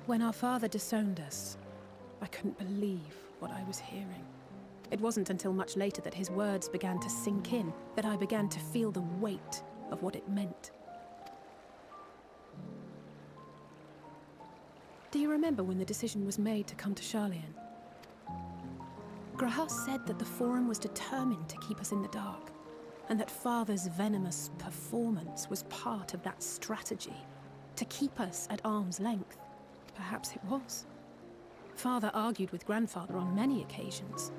When our father disowned us, I couldn't believe what I was hearing. It wasn't until much later that his words began to sink in, that I began to feel the weight of what it meant. Do you remember when the decision was made to come to Charlian? Graham said that the Forum was determined to keep us in the dark, and that Father's venomous performance was part of that strategy, to keep us at arm's length. Perhaps it was. Father argued with Grandfather on many occasions,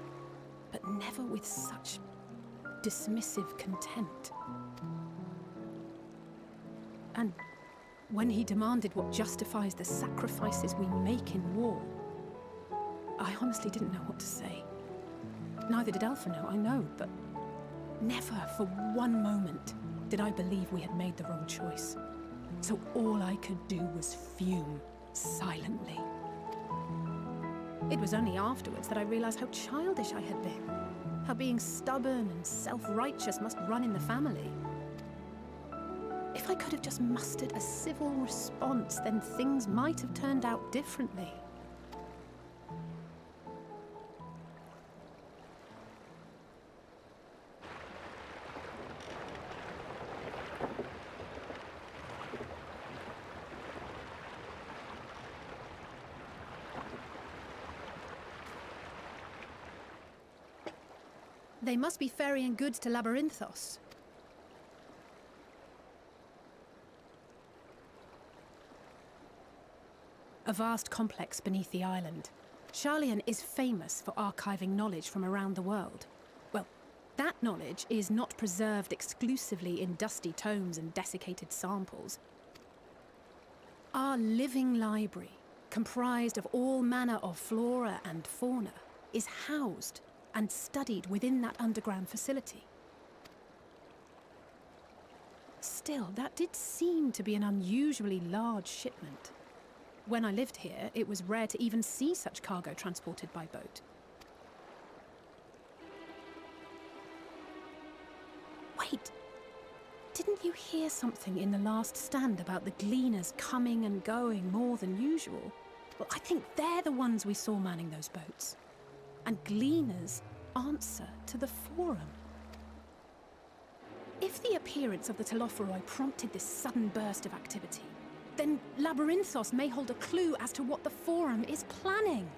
but never with such dismissive contempt. And when he demanded what justifies the sacrifices we make in war, I honestly didn't know what to say. Neither did Alpha know, I know, but never for one moment did I believe we had made the wrong choice. So all I could do was fume silently. It was only afterwards that I realized how childish I had been, how being stubborn and self-righteous must run in the family. If I could have just mustered a civil response, then things might have turned out differently. They must be ferrying goods to Labyrinthos. A vast complex beneath the island. Charlian is famous for archiving knowledge from around the world. Well, that knowledge is not preserved exclusively in dusty tomes and desiccated samples. Our living library, comprised of all manner of flora and fauna, is housed and studied within that underground facility. Still, that did seem to be an unusually large shipment. When I lived here, it was rare to even see such cargo transported by boat. Wait! Didn't you hear something in the last stand about the gleaners coming and going more than usual? Well, I think they're the ones we saw manning those boats. And gleaners answer to the Forum. If the appearance of the Telophoroi prompted this sudden burst of activity, then Labyrinthos may hold a clue as to what the Forum is planning.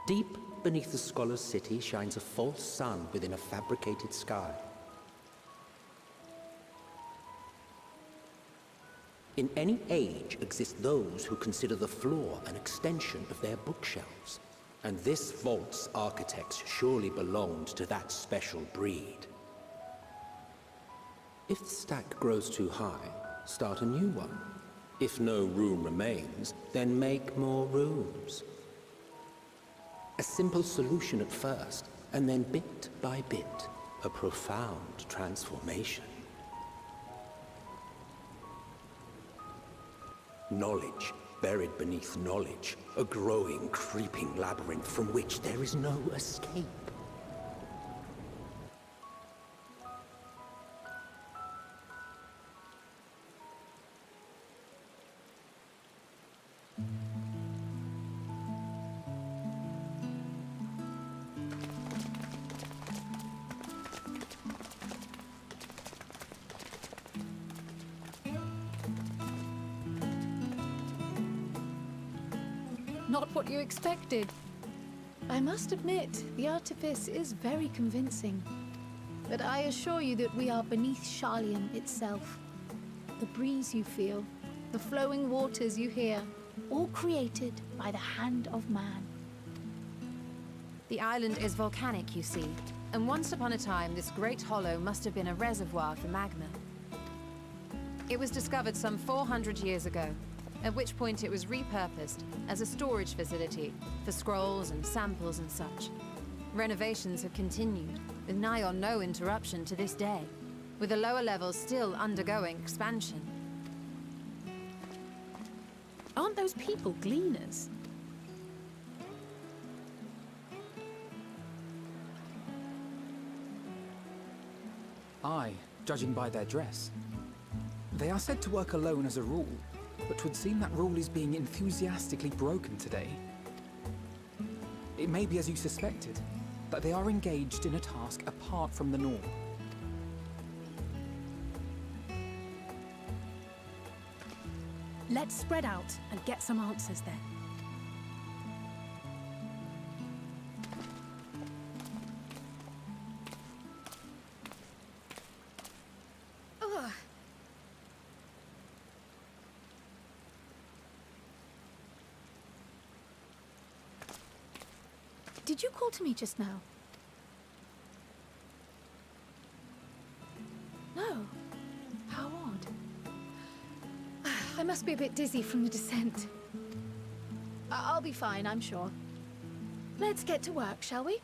Deep beneath the scholar's city shines a false sun within a fabricated sky. In any age exist those who consider the floor an extension of their bookshelves. And this vault's architects surely belonged to that special breed. If the stack grows too high, start a new one. If no room remains, then make more rooms. A simple solution at first, and then bit by bit, a profound transformation. Knowledge, buried beneath knowledge, a growing, creeping labyrinth from which there is no escape. Not what you expected. I must admit, the artifice is very convincing. But I assure you that we are beneath Charlium itself. The breeze you feel, the flowing waters you hear, all created by the hand of man. The island is volcanic, you see, and once upon a time this great hollow must have been a reservoir for magma. It was discovered some 400 years ago, at which point it was repurposed as a storage facility for scrolls and samples and such. Renovations have continued, with nigh on no interruption to this day, with the lower levels still undergoing expansion. Aren't those people gleaners? Aye, judging by their dress. They are said to work alone as a rule, but 'twould seem that rule is being enthusiastically broken today. It may be as you suspected, that they are engaged in a task apart from the norm. Let's spread out and get some answers then. Ugh. Did you call to me just now? No. How odd. I must be a bit dizzy from the descent. I'll be fine, I'm sure. Let's get to work, shall we?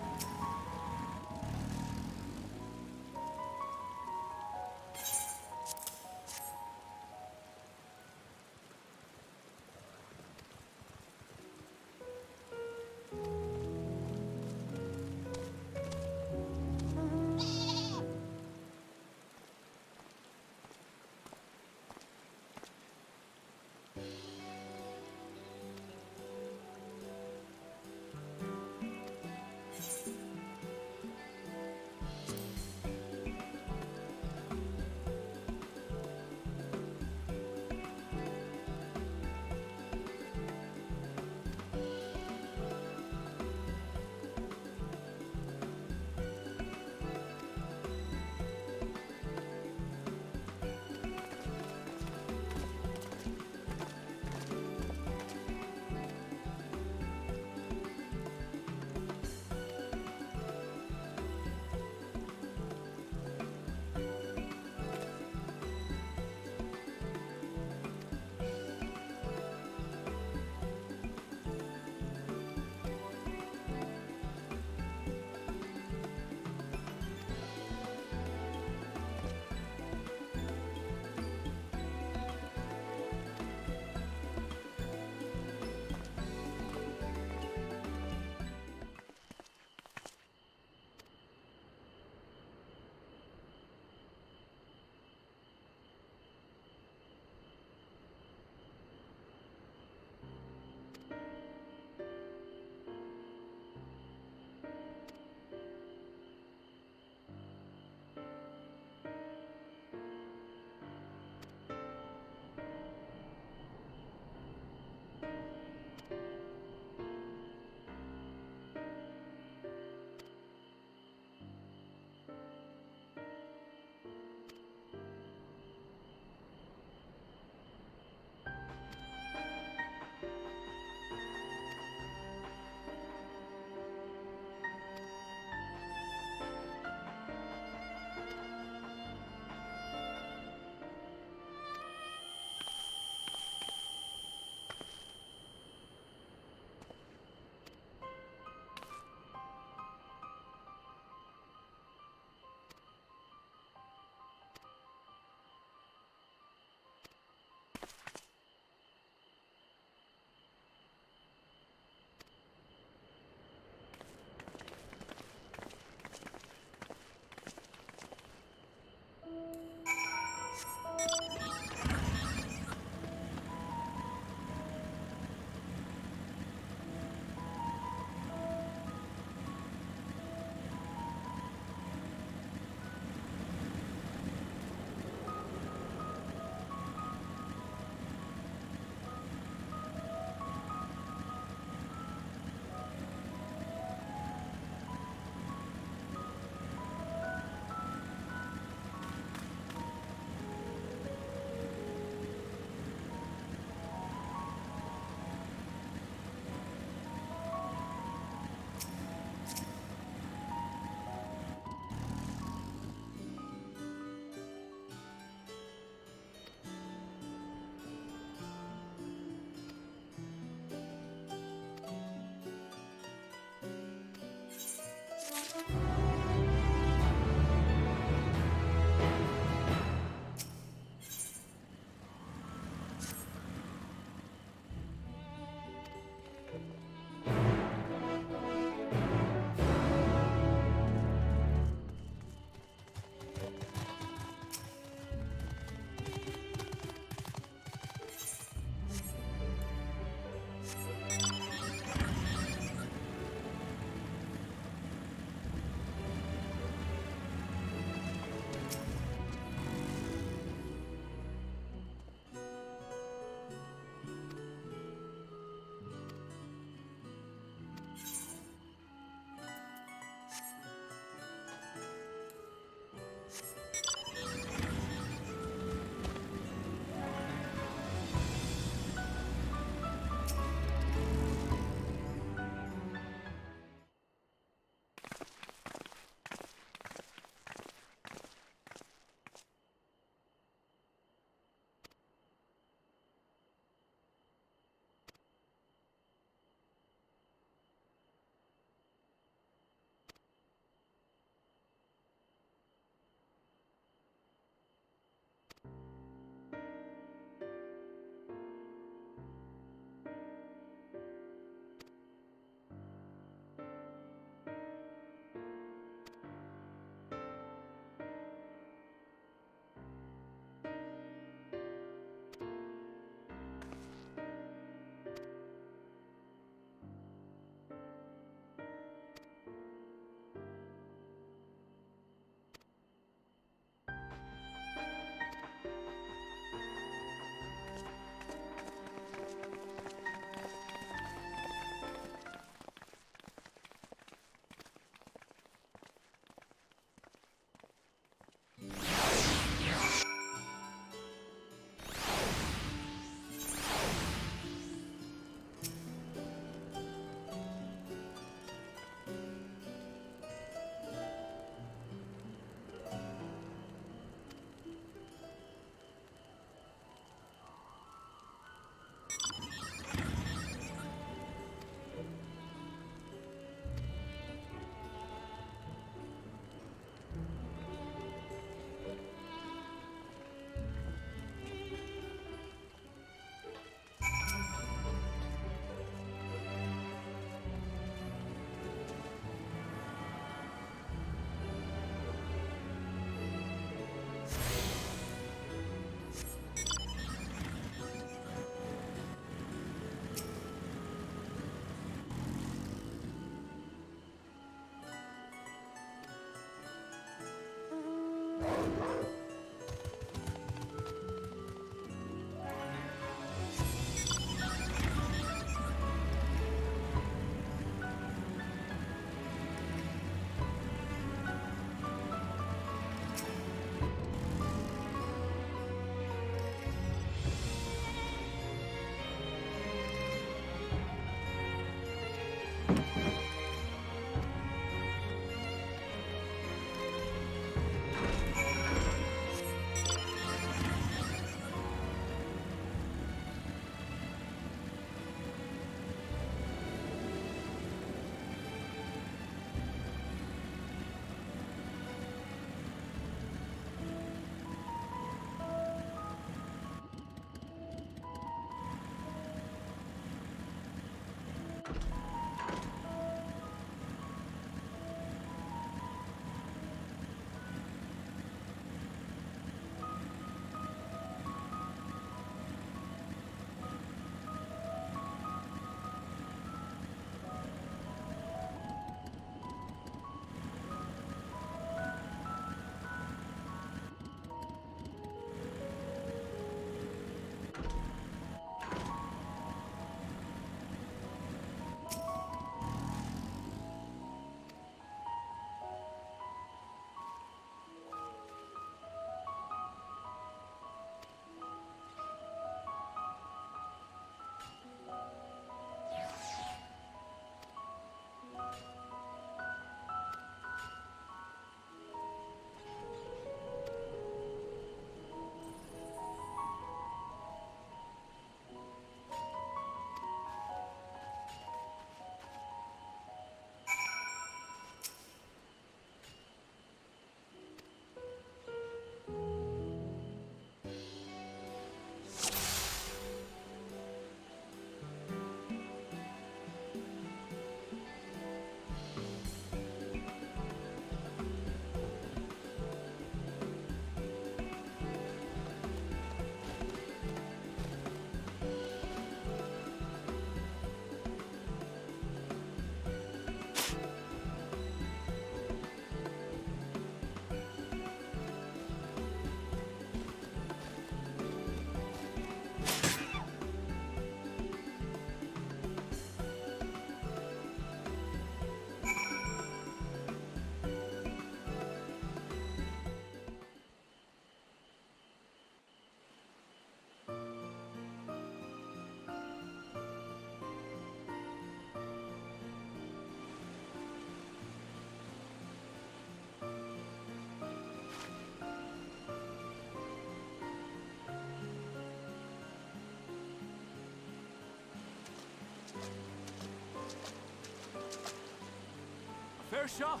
Fair shot.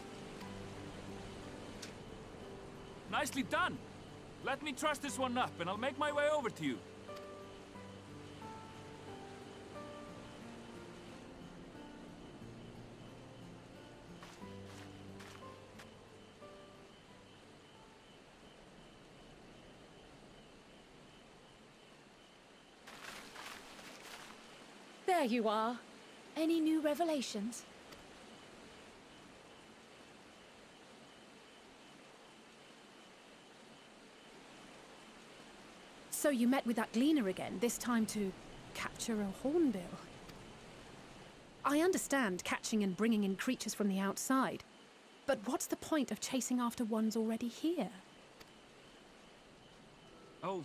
Nicely done. Let me truss this one up, and I'll make my way over to you. There you are. Any new revelations? So you met with that gleaner again, this time to capture a hornbill. I understand catching and bringing in creatures from the outside, but what's the point of chasing after ones already here? Oh,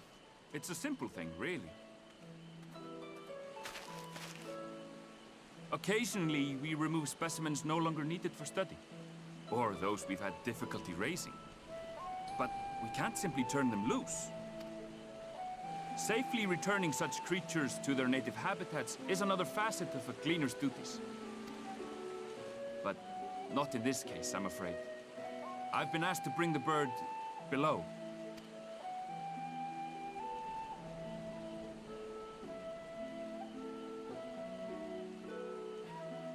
it's a simple thing, really. Occasionally, we remove specimens no longer needed for study, or those we've had difficulty raising. But we can't simply turn them loose. Safely returning such creatures to their native habitats is another facet of a cleaner's duties. But not in this case, I'm afraid. I've been asked to bring the bird below.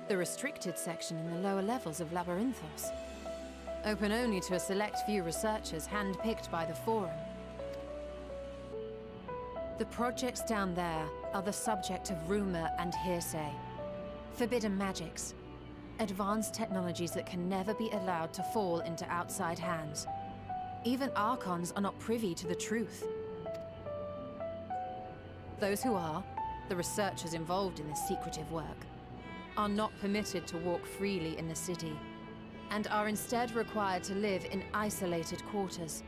The restricted section in the lower levels of Labyrinthos. Open only to a select few researchers handpicked by the Forum. The projects down there are the subject of rumor and hearsay. Forbidden magics. Advanced technologies that can never be allowed to fall into outside hands. Even Archons are not privy to the truth. Those who are, the researchers involved in this secretive work, are not permitted to walk freely in the city, and are instead required to live in isolated quarters.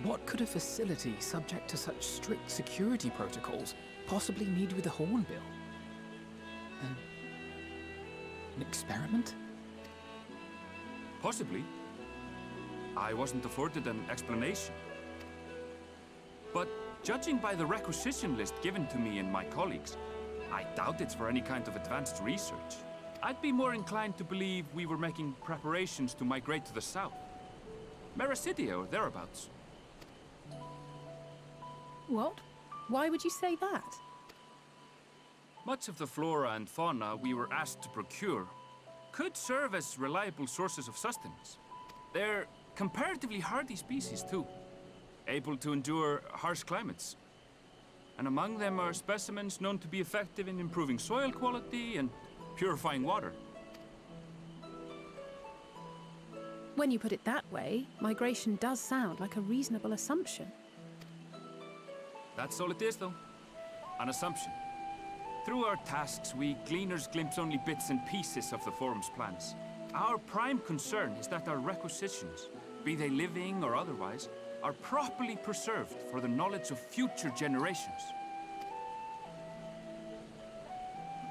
What could a facility subject to such strict security protocols possibly need with a hornbill? An experiment? Possibly. I wasn't afforded an explanation. But judging by the requisition list given to me and my colleagues, I doubt it's for any kind of advanced research. I'd be more inclined to believe we were making preparations to migrate to the south. Mericidia or thereabouts. What? Why would you say that? Much of the flora and fauna we were asked to procure could serve as reliable sources of sustenance. They're comparatively hardy species, too, able to endure harsh climates. And among them are specimens known to be effective in improving soil quality and purifying water. When you put it that way, migration does sound like a reasonable assumption. That's all it is, though. An assumption. Through our tasks, we gleaners glimpse only bits and pieces of the Forum's plans. Our prime concern is that our requisitions, be they living or otherwise, are properly preserved for the knowledge of future generations.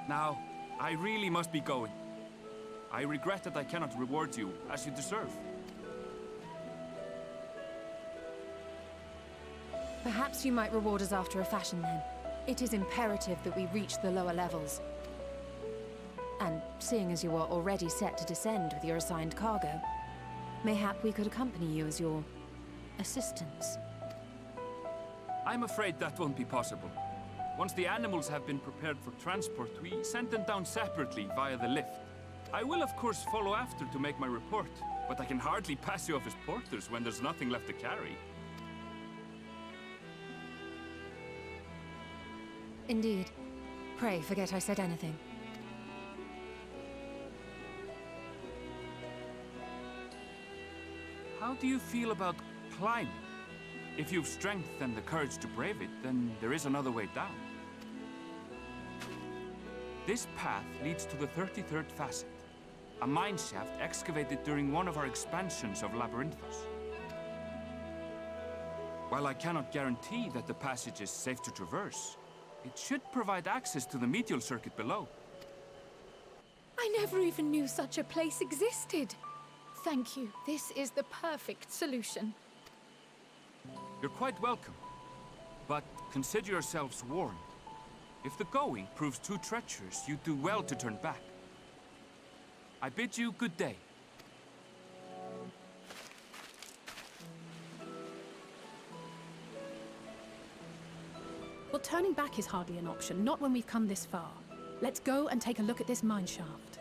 Now, I really must be going. I regret that I cannot reward you as you deserve. Perhaps you might reward us after a fashion then. It is imperative that we reach the lower levels. And seeing as you are already set to descend with your assigned cargo, mayhap we could accompany you as your assistants. I'm afraid that won't be possible. Once the animals have been prepared for transport, we send them down separately via the lift. I will, of course, follow after to make my report, but I can hardly pass you off as porters when there's nothing left to carry. Indeed. Pray forget I said anything. How do you feel about climbing? If you've strength and the courage to brave it, then there is another way down. This path leads to the 33rd facet, a mine shaft excavated during one of our expansions of Labyrinthos. While I cannot guarantee that the passage is safe to traverse, it should provide access to the medial circuit below. I never even knew such a place existed. Thank you. This is the perfect solution. You're quite welcome, but consider yourselves warned. If the going proves too treacherous, you do well to turn back. I bid you good day. Well, turning back is hardly an option, not when we've come this far. Let's go and take a look at this mine shaft.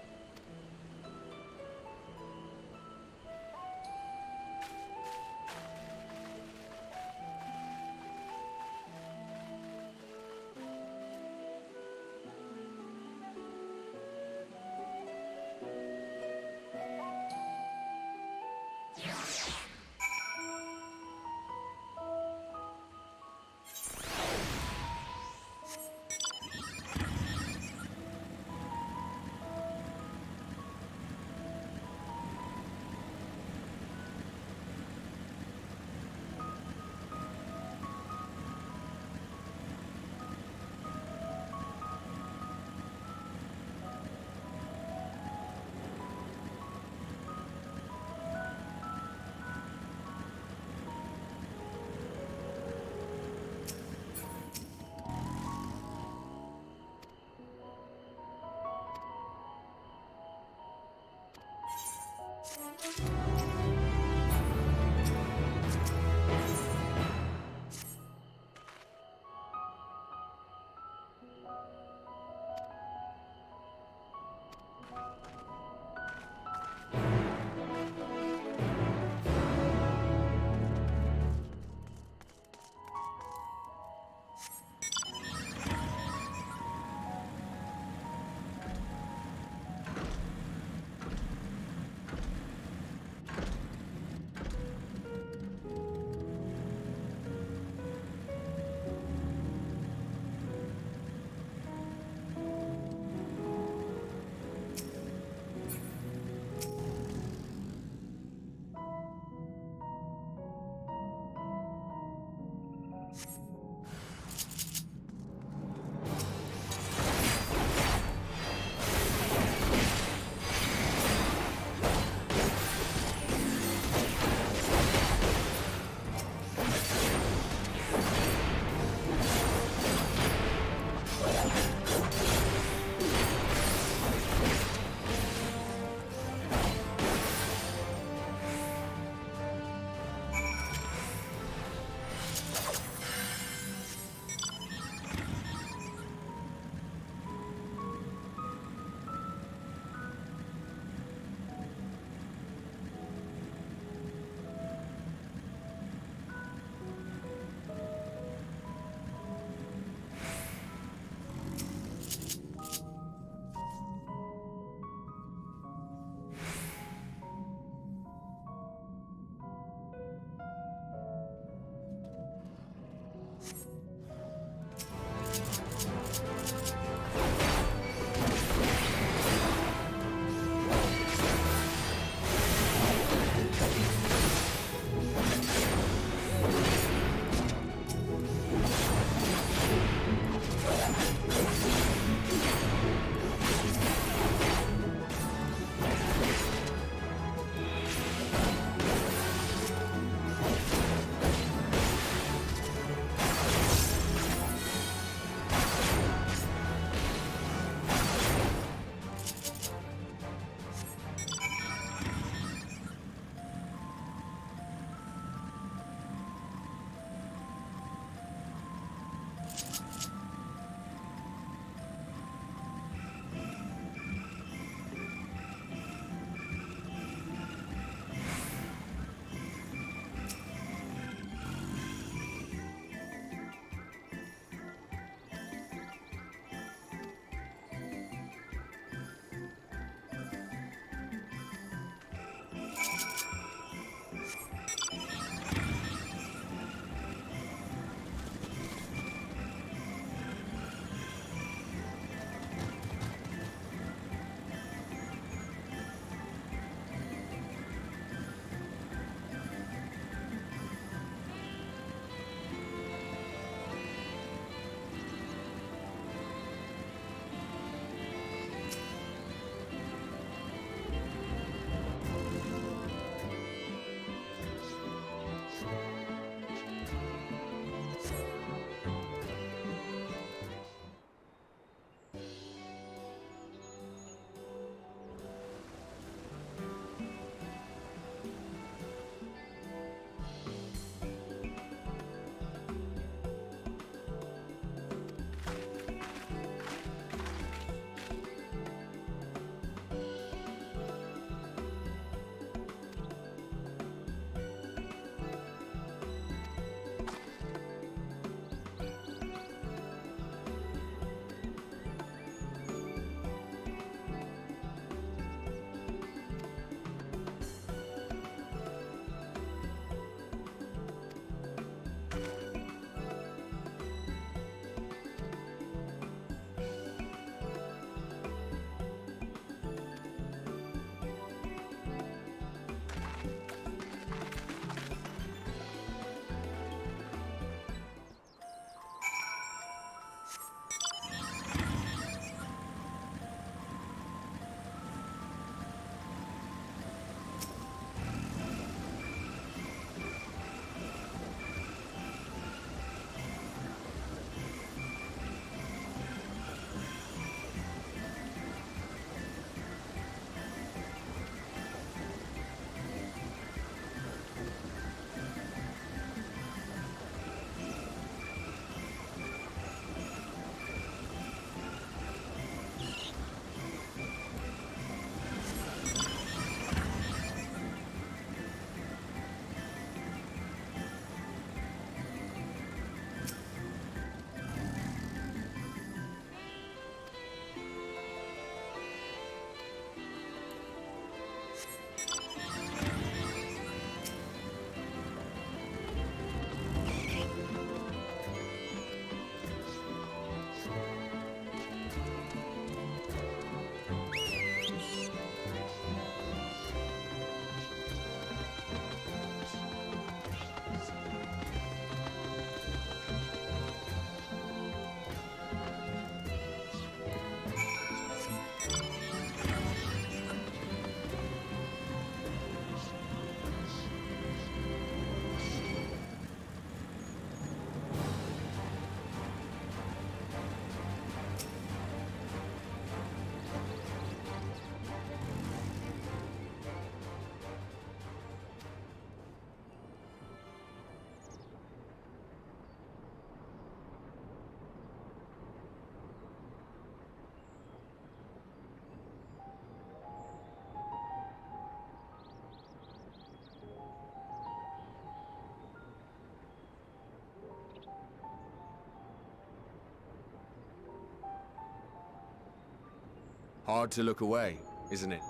Hard to look away, isn't it?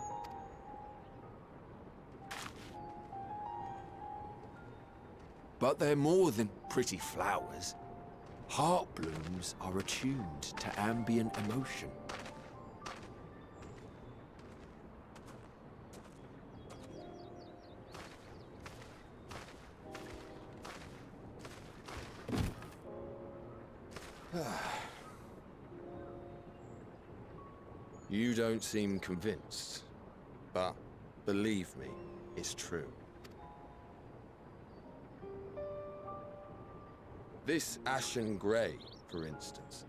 But they're more than pretty flowers. Heart blooms are attuned to ambient emotion. You don't seem convinced, but believe me, it's true. This ashen grey, for instance,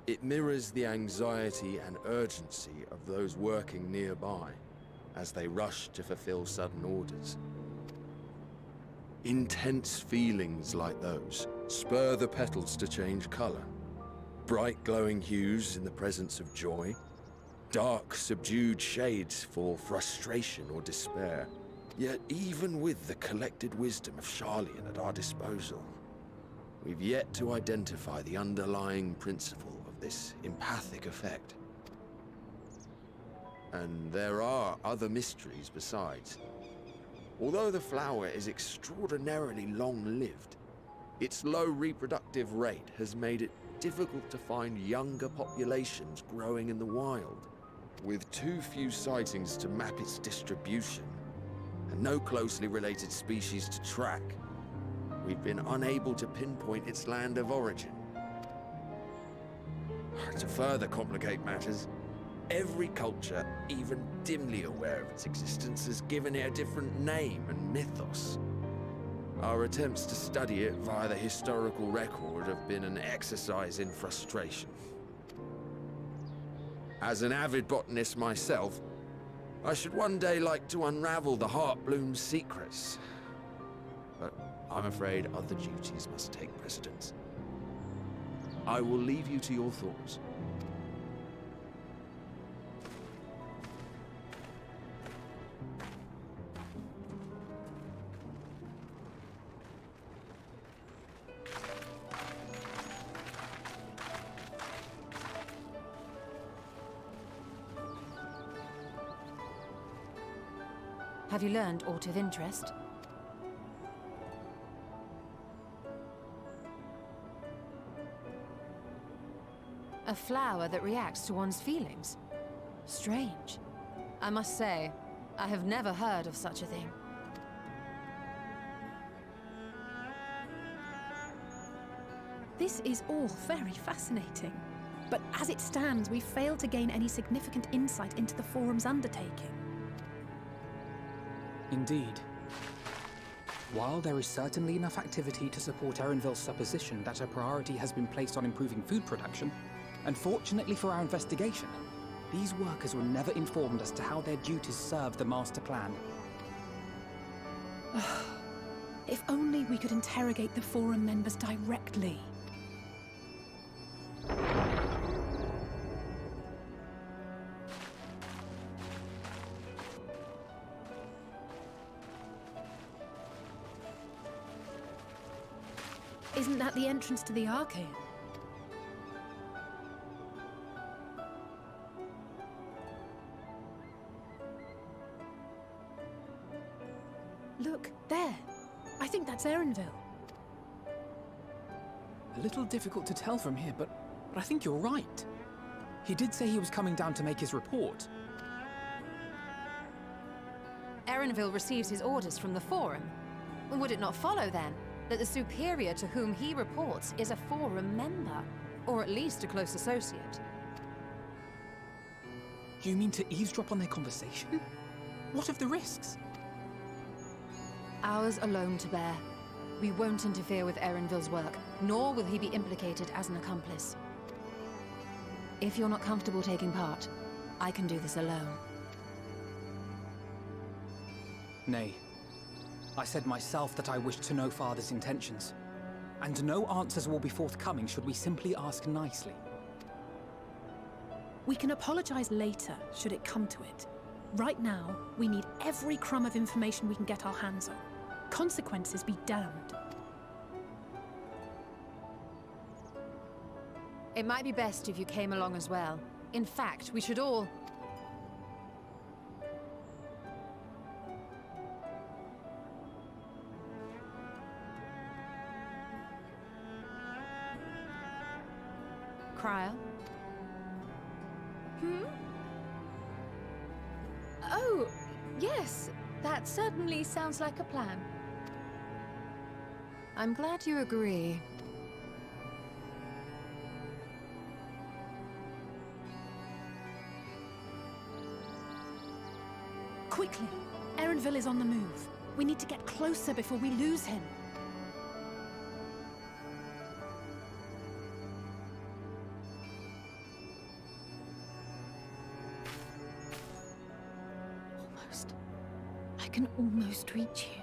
it mirrors the anxiety and urgency of those working nearby as they rush to fulfill sudden orders. Intense feelings like those spur the petals to change colour. Bright glowing hues in the presence of joy, dark subdued shades for frustration or despair. Yet even with the collected wisdom of Charlian at our disposal, we've yet to identify the underlying principle of this empathic effect. And there are other mysteries besides. Although the flower is extraordinarily long-lived, its low reproductive rate has made it difficult to find younger populations growing in the wild. With too few sightings to map its distribution, and no closely related species to track, we've been unable to pinpoint its land of origin. To further complicate matters, every culture, even dimly aware of its existence, has given it a different name and mythos. Our attempts to study it via the historical record have been an exercise in frustration. As an avid botanist myself, I should one day like to unravel the Heartbloom's secrets. But I'm afraid other duties must take precedence. I will leave you to your thoughts. Have you learned aught of interest? A flower that reacts to one's feelings? Strange. I must say, I have never heard of such a thing. This is all very fascinating. But as it stands, we failed to gain any significant insight into the Forum's undertaking. Indeed. While there is certainly enough activity to support Erenville's supposition that a priority has been placed on improving food production, unfortunately for our investigation, these workers were never informed as to how their duties serve the master plan. If only we could interrogate the Forum members directly. Isn't that the entrance to the Arcane? Look, there. I think that's Erenville. A little difficult to tell from here, but I think you're right. He did say he was coming down to make his report. Erenville receives his orders from the Forum. Would it not follow, then, that the superior to whom he reports is a Forum member? Or at least a close associate? You mean to eavesdrop on their conversation? What of the risks? Ours alone to bear. We won't interfere with Erenville's work, nor will he be implicated as an accomplice. If you're not comfortable taking part, I can do this alone. Nay. I said myself that I wished to know Father's intentions. And no answers will be forthcoming should we simply ask nicely. We can apologize later, should it come to it. Right now, we need every crumb of information we can get our hands on. Consequences be damned. It might be best if you came along as well. In fact, we should all... trial? Oh, yes. That certainly sounds like a plan. I'm glad you agree. Quickly! Erenville is on the move. We need to get closer before we lose him. Almost. I can almost reach you.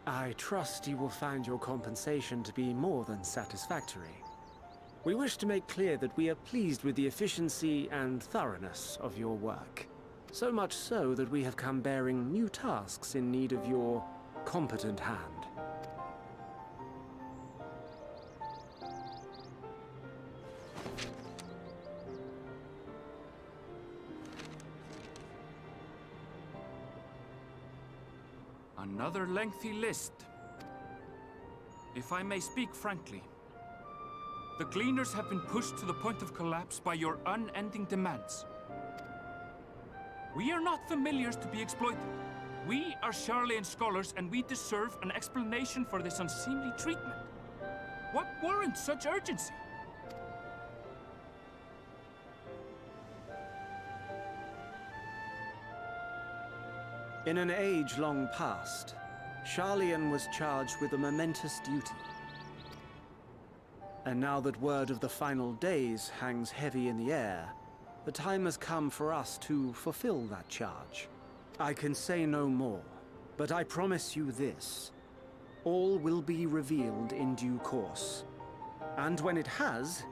I trust you will find your compensation to be more than satisfactory. We wish to make clear that we are pleased with the efficiency and thoroughness of your work. So much so that we have come bearing new tasks in need of your competent hand. Another lengthy list. If I may speak frankly, the Gleaners have been pushed to the point of collapse by your unending demands. We are not familiars to be exploited. We are Sharlayan scholars, and we deserve an explanation for this unseemly treatment. What warrants such urgency? In an age long past, Sharlayan was charged with a momentous duty. And now that word of the final days hangs heavy in the air, the time has come for us to fulfill that charge. I can say no more, but I promise you this. All will be revealed in due course. And when it has,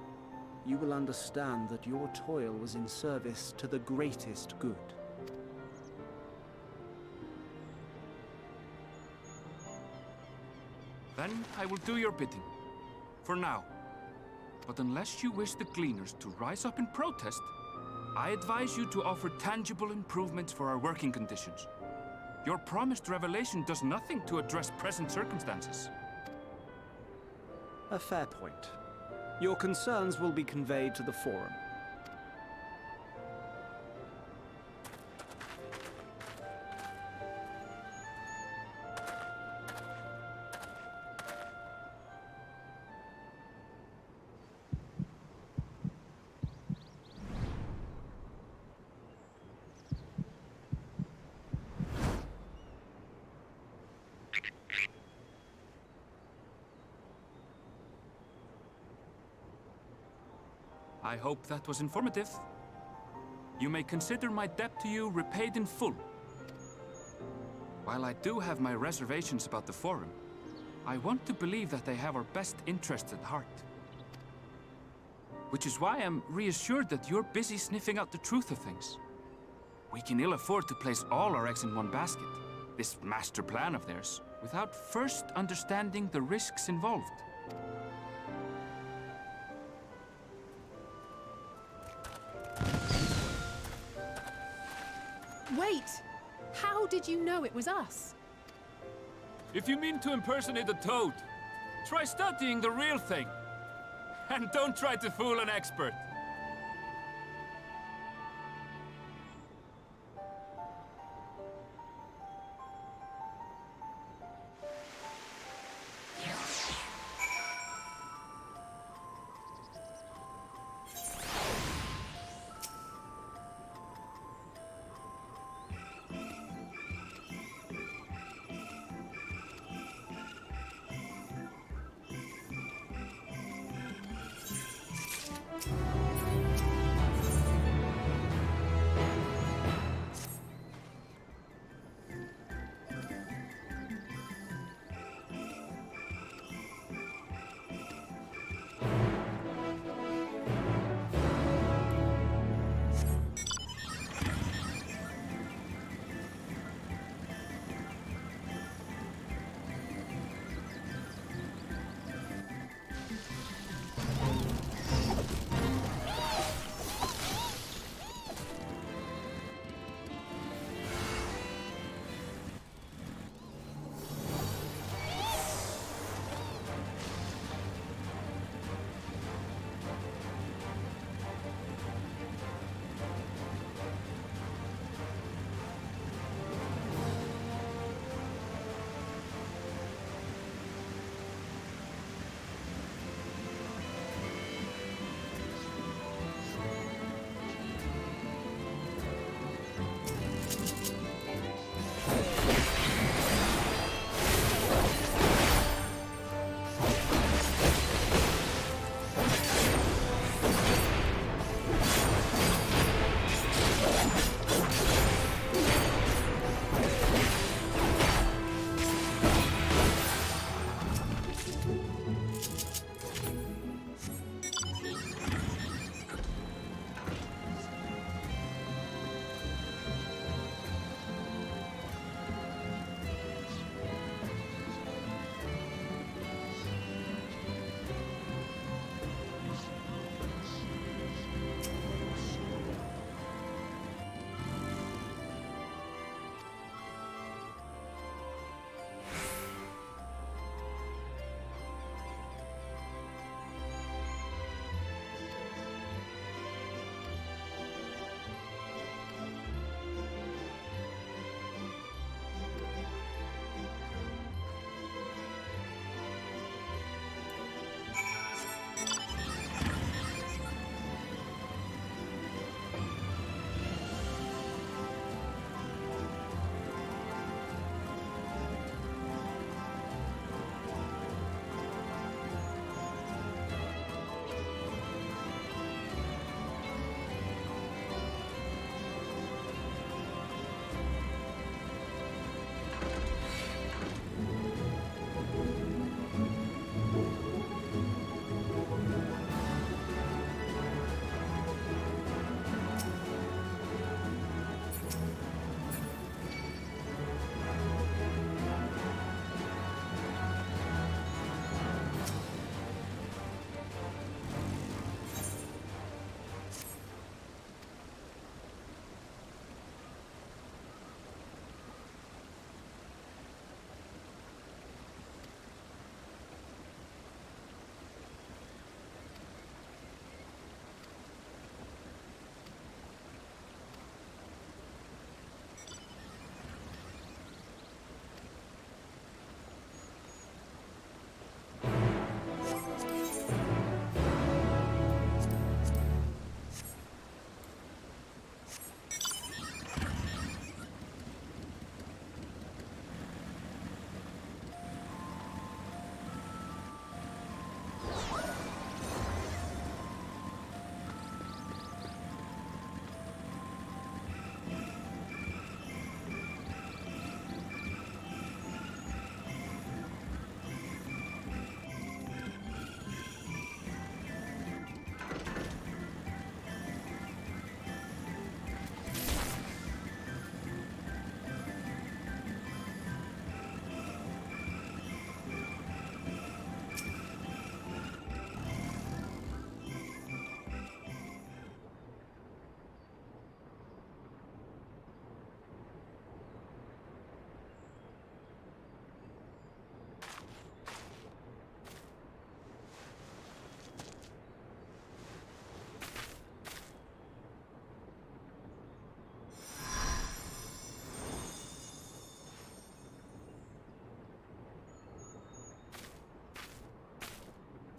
you will understand that your toil was in service to the greatest good. Then I will do your bidding. For now. But unless you wish the Gleaners to rise up in protest, I advise you to offer tangible improvements for our working conditions. Your promised revelation does nothing to address present circumstances. A fair point. Your concerns will be conveyed to the Forum. I hope that was informative. You may consider my debt to you repaid in full. While I do have my reservations about the Forum, I want to believe that they have our best interests at heart. Which is why I'm reassured that you're busy sniffing out the truth of things. We can ill afford to place all our eggs in one basket, this master plan of theirs, without first understanding the risks involved. Wait! How did you know it was us? If you mean to impersonate a toad, try studying the real thing. And don't try to fool an expert.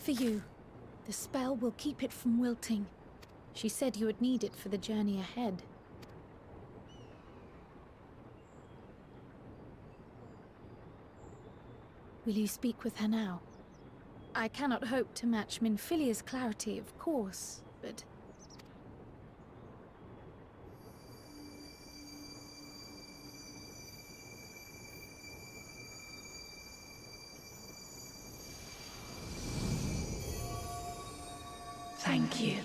For you. The spell will keep it from wilting. She said you would need it for the journey ahead. Will you speak with her now? I cannot hope to match Minfilia's clarity, of course, but... Thank you.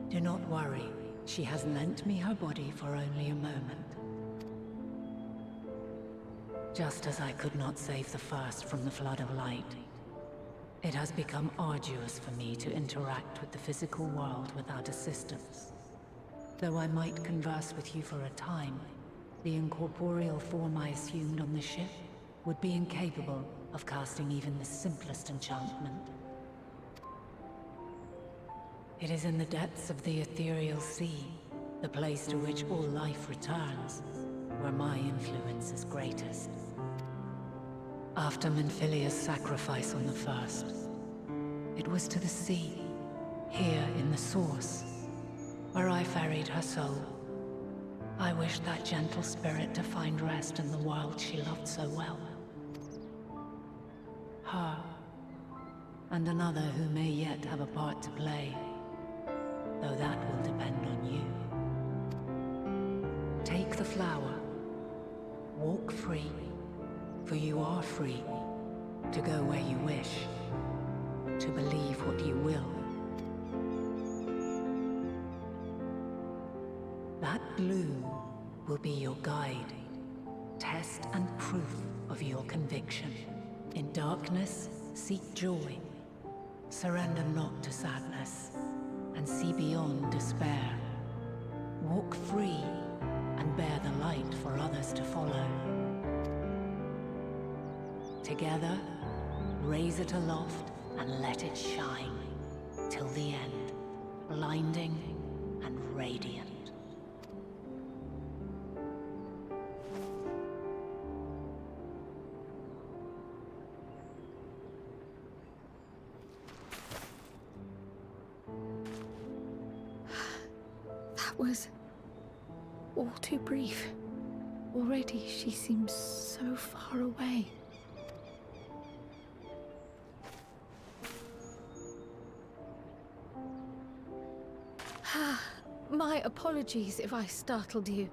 Do not worry. She has lent me her body for only a moment. Just as I could not save the first from the flood of light, it has become arduous for me to interact with the physical world without assistance. Though I might converse with you for a time, the incorporeal form I assumed on the ship would be incapable of casting even the simplest enchantment. It is in the depths of the ethereal sea, the place to which all life returns, where my influence is greatest. After Minfilia's sacrifice on the first, it was to the sea, here in the source, where I ferried her soul. I wished that gentle spirit to find rest in the world she loved so well. Her, and another who may yet have a part to play, though that will depend on you. Take the flower, walk free, for you are free to go where you wish, to believe what you will. That bloom will be your guide, test and proof of your conviction. In darkness, seek joy. Surrender not to sadness, and see beyond despair. Walk free, and bear the light for others to follow. Together, raise it aloft and let it shine, till the end, blinding and radiant. Was all too brief. Already she seems so far away. My apologies if I startled you.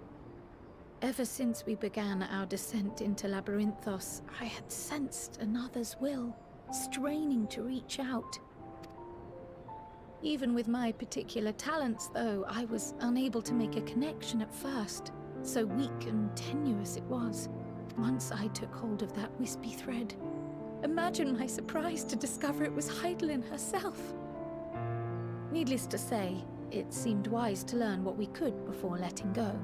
Ever since we began our descent into Labyrinthos, I had sensed another's will, straining to reach out. Even with my particular talents, though, I was unable to make a connection at first. So weak and tenuous it was. Once I took hold of that wispy thread. Imagine my surprise to discover it was Heidelin herself. Needless to say, it seemed wise to learn what we could before letting go.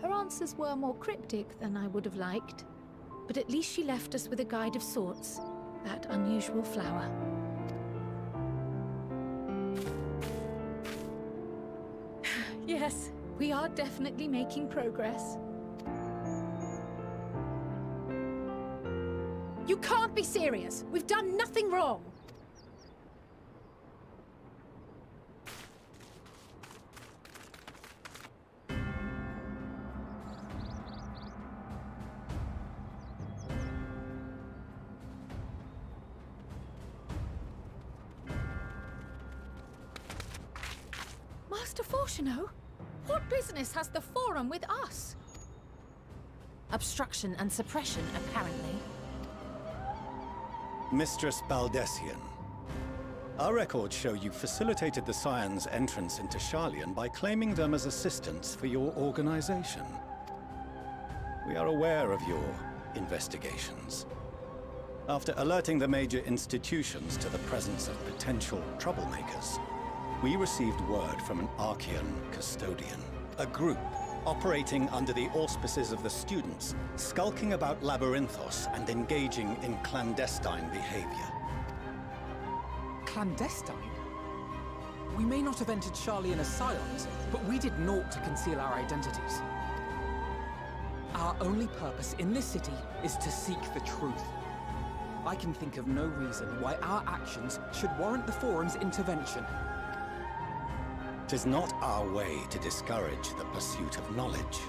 Her answers were more cryptic than I would have liked, but at least she left us with a guide of sorts. That unusual flower. Yes, we are definitely making progress. You can't be serious! We've done nothing wrong! Master Fortuno? What business has the Forum with us? Obstruction and suppression, apparently. Mistress Baldessian, our records show you facilitated the Scions' entrance into Sharlayan by claiming them as assistants for your organization. We are aware of your investigations. After alerting the major institutions to the presence of potential troublemakers, we received word from an Archean custodian, a group operating under the auspices of the students, skulking about Labyrinthos and engaging in clandestine behavior. Clandestine? We may not have entered Sharlayan as Scions, but we did naught to conceal our identities. Our only purpose in this city is to seek the truth. I can think of no reason why our actions should warrant the Forum's intervention. 'Tis not our way to discourage the pursuit of knowledge.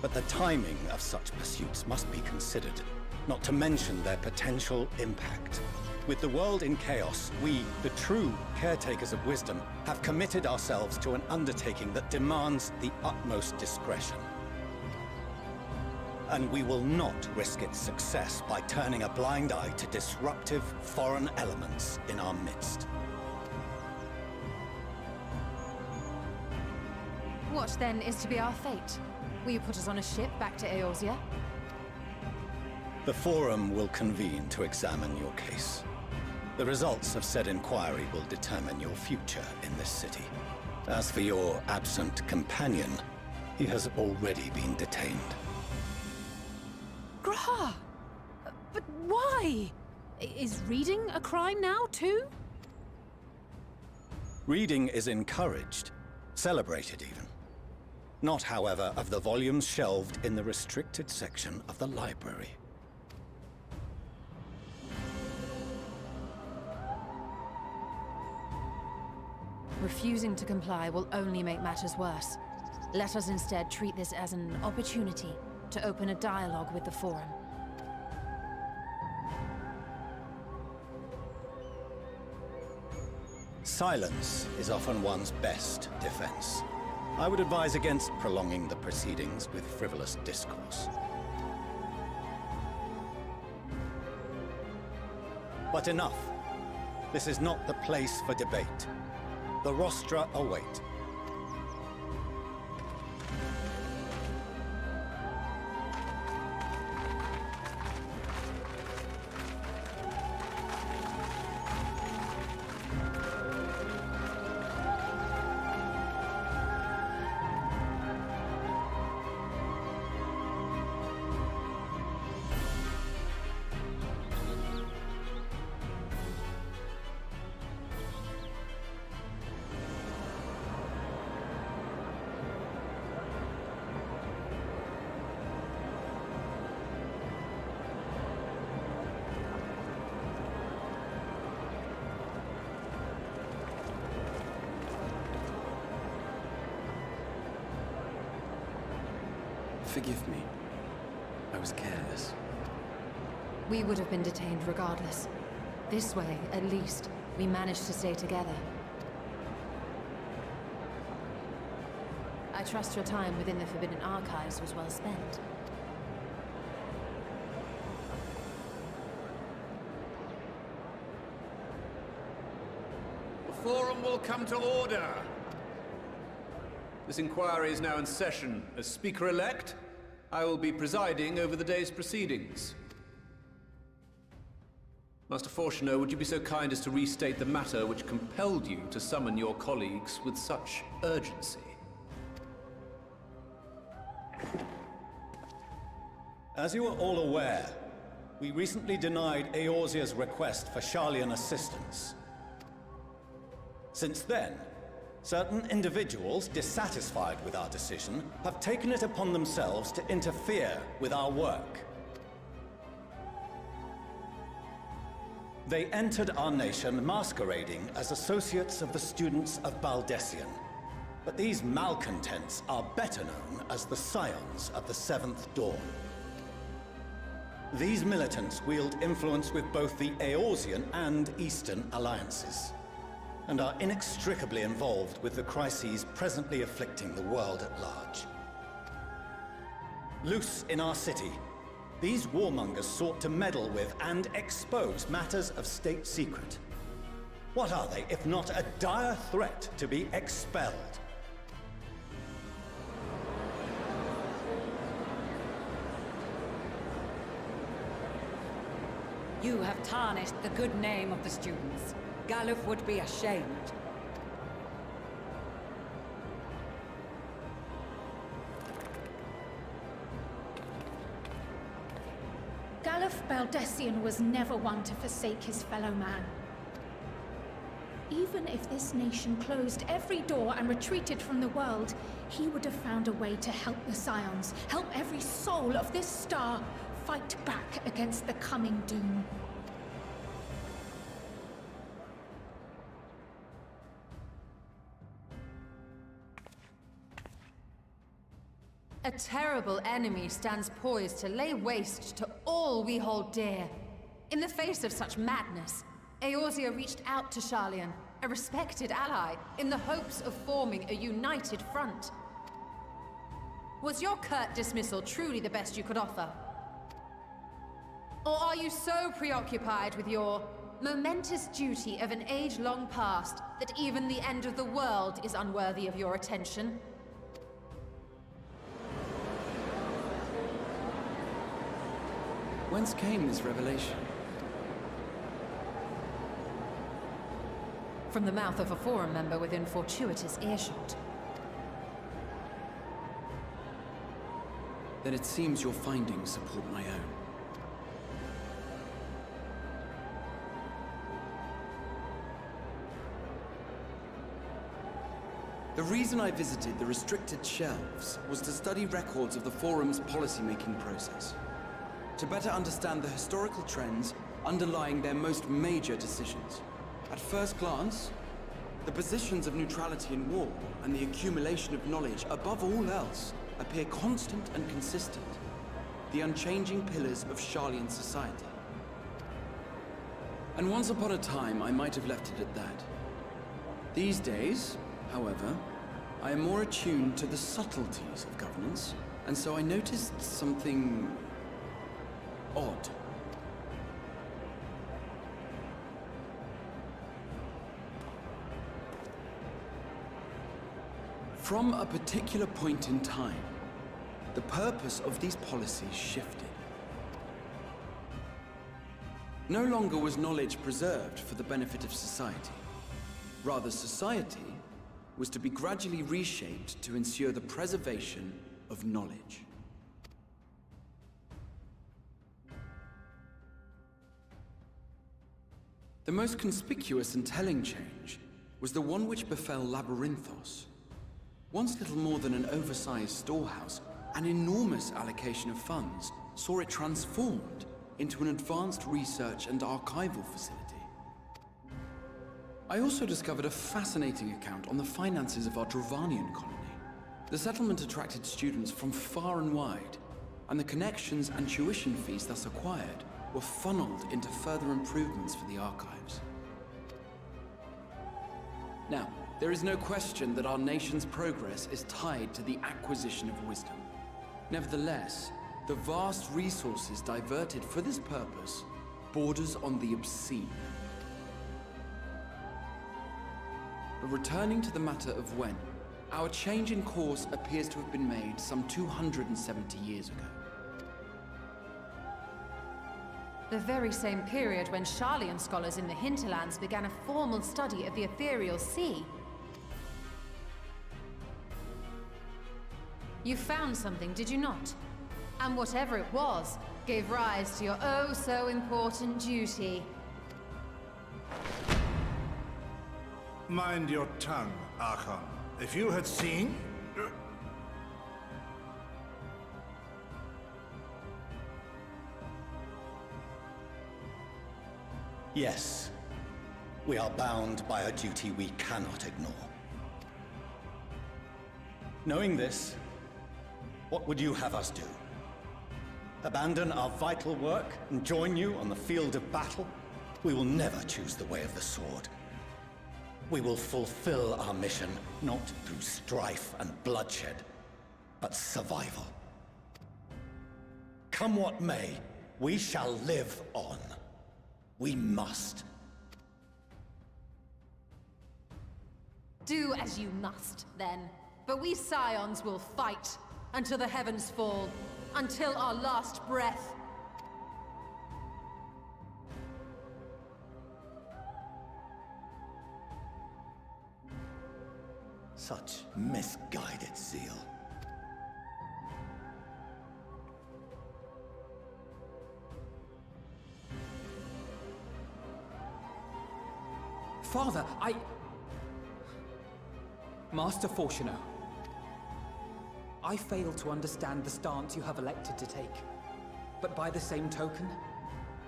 But the timing of such pursuits must be considered, not to mention their potential impact. With the world in chaos, we, the true caretakers of wisdom, have committed ourselves to an undertaking that demands the utmost discretion. And we will not risk its success by turning a blind eye to disruptive foreign elements in our midst. What then is to be our fate? Will you put us on a ship back to Eorzea? The Forum will convene to examine your case. The results of said inquiry will determine your future in this city. As for your absent companion, he has already been detained. Grah! But why? Is reading a crime now, too? Reading is encouraged, celebrated even. Not, however, of the volumes shelved in the restricted section of the library. Refusing to comply will only make matters worse. Let us instead treat this as an opportunity to open a dialogue with the Forum. Silence is often one's best defense. I would advise against prolonging the proceedings with frivolous discourse. But enough. This is not the place for debate. The rostra await. Forgive me. I was careless. We would have been detained regardless. This way, at least, we managed to stay together. I trust your time within the Forbidden Archives was well spent. The Forum will come to order. This inquiry is now in session. As Speaker-elect, I will be presiding over the day's proceedings. Master Fortuner, would you be so kind as to restate the matter which compelled you to summon your colleagues with such urgency? As you are all aware, we recently denied Eorzea's request for Sharlayan assistance. Since then, certain individuals dissatisfied with our decision have taken it upon themselves to interfere with our work. They entered our nation masquerading as associates of the students of Baldessian. But these malcontents are better known as the Scions of the Seventh Dawn. These militants wield influence with both the Eorzean and Eastern alliances, and are inextricably involved with the crises presently afflicting the world at large. Loose in our city, these warmongers sought to meddle with and expose matters of state secret. What are they, if not a dire threat to be expelled? You have tarnished the good name of the students. Galuf would be ashamed. Galuf Baldessian was never one to forsake his fellow man. Even if this nation closed every door and retreated from the world, he would have found a way to help the Scions, help every soul of this star fight back against the coming doom. A terrible enemy stands poised to lay waste to all we hold dear. In the face of such madness, Eorzea reached out to Sharlayan, a respected ally, in the hopes of forming a united front. Was your curt dismissal truly the best you could offer? Or are you so preoccupied with your momentous duty of an age long past that even the end of the world is unworthy of your attention? Whence came this revelation? From the mouth of a Forum member within fortuitous earshot. Then it seems your findings support my own. The reason I visited the restricted shelves was to study records of the Forum's policymaking process, to better understand the historical trends underlying their most major decisions. At first glance, the positions of neutrality in war and the accumulation of knowledge above all else appear constant and consistent, the unchanging pillars of Sharlayan society. And once upon a time, I might have left it at that. These days, however, I am more attuned to the subtleties of governance, and so I noticed something odd. From a particular point in time, the purpose of these policies shifted. No longer was knowledge preserved for the benefit of society. Rather, society was to be gradually reshaped to ensure the preservation of knowledge. The most conspicuous and telling change was the one which befell Labyrinthos. Once little more than an oversized storehouse, an enormous allocation of funds saw it transformed into an advanced research and archival facility. I also discovered a fascinating account on the finances of our Dravanian colony. The settlement attracted students from far and wide, and the connections and tuition fees thus acquired were funneled into further improvements for the archives. Now, there is no question that our nation's progress is tied to the acquisition of wisdom. Nevertheless, the vast resources diverted for this purpose borders on the obscene. But returning to the matter of when, our change in course appears to have been made some 270 years ago. The very same period when Sharlayan scholars in the hinterlands began a formal study of the ethereal sea. You found something, did you not? And whatever it was, gave rise to your oh-so-important duty. Mind your tongue, Archon. If you had seen... Yes. We are bound by a duty we cannot ignore. Knowing this, what would you have us do? Abandon our vital work and join you on the field of battle? We will never choose the way of the sword. We will fulfill our mission, not through strife and bloodshed, but survival. Come what may, we shall live on. We must. Do as you must, then. But we Scions will fight until the heavens fall, until our last breath. Such misguided zeal. Father, Master Fortuno, I fail to understand the stance you have elected to take. But by the same token,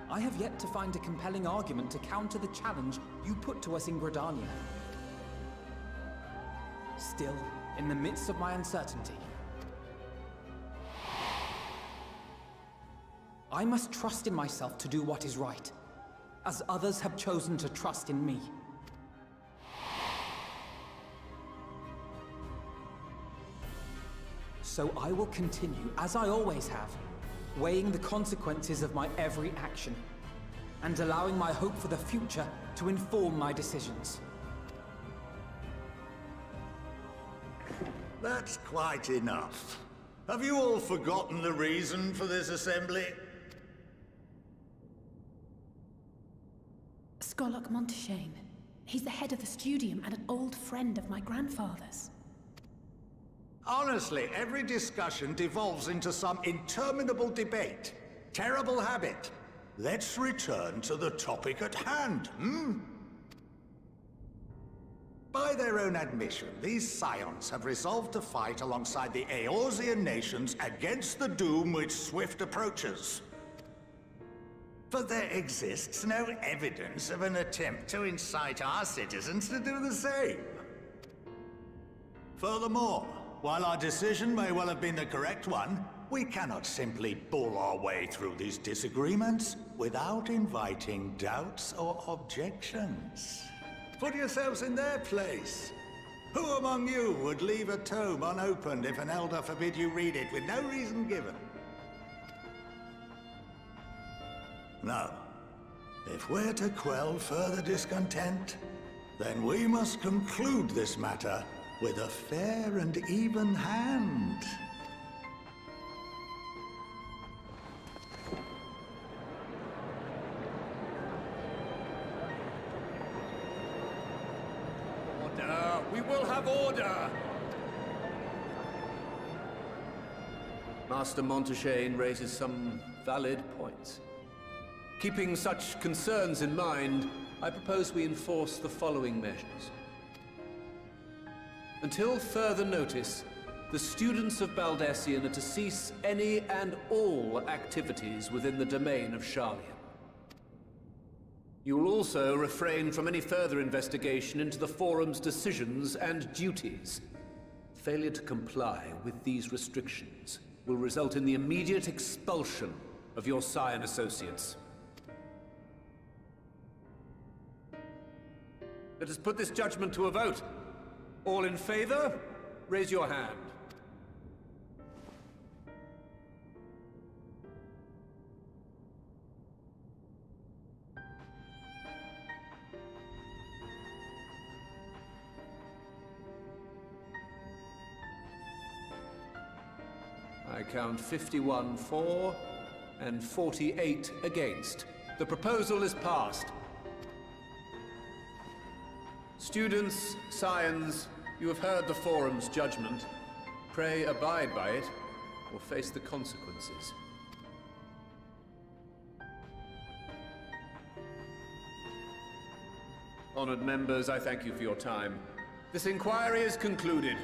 I have yet to find a compelling argument to counter the challenge you put to us in Gridania. Still, in the midst of my uncertainty, I must trust in myself to do what is right, as others have chosen to trust in me. So I will continue, as I always have, weighing the consequences of my every action, and allowing my hope for the future to inform my decisions. That's quite enough. Have you all forgotten the reason for this assembly? Skolok Monteshane. He's the head of the studium and an old friend of my grandfather's. Honestly, every discussion devolves into some interminable debate. Terrible habit. Let's return to the topic at hand, By their own admission, these scions have resolved to fight alongside the Eorzean nations against the doom which swift approaches. But there exists no evidence of an attempt to incite our citizens to do the same. Furthermore, while our decision may well have been the correct one, we cannot simply bull our way through these disagreements without inviting doubts or objections. Put yourselves in their place. Who among you would leave a tome unopened if an elder forbid you read it with no reason given? No. If we're to quell further discontent, then we must conclude this matter with a fair and even hand. Order! We will have order! Master Monteshane raises some valid points. Keeping such concerns in mind, I propose we enforce the following measures. Until further notice, the students of Baldesion are to cease any and all activities within the domain of Sharlian. You will also refrain from any further investigation into the Forum's decisions and duties. Failure to comply with these restrictions will result in the immediate expulsion of your Scion associates. Let us put this judgment to a vote. All in favor, raise your hand. I count 51 for and 48 against. The proposal is passed. Students, Scions, you have heard the Forum's judgment. Pray abide by it, or face the consequences. Honored members, I thank you for your time. This inquiry is concluded.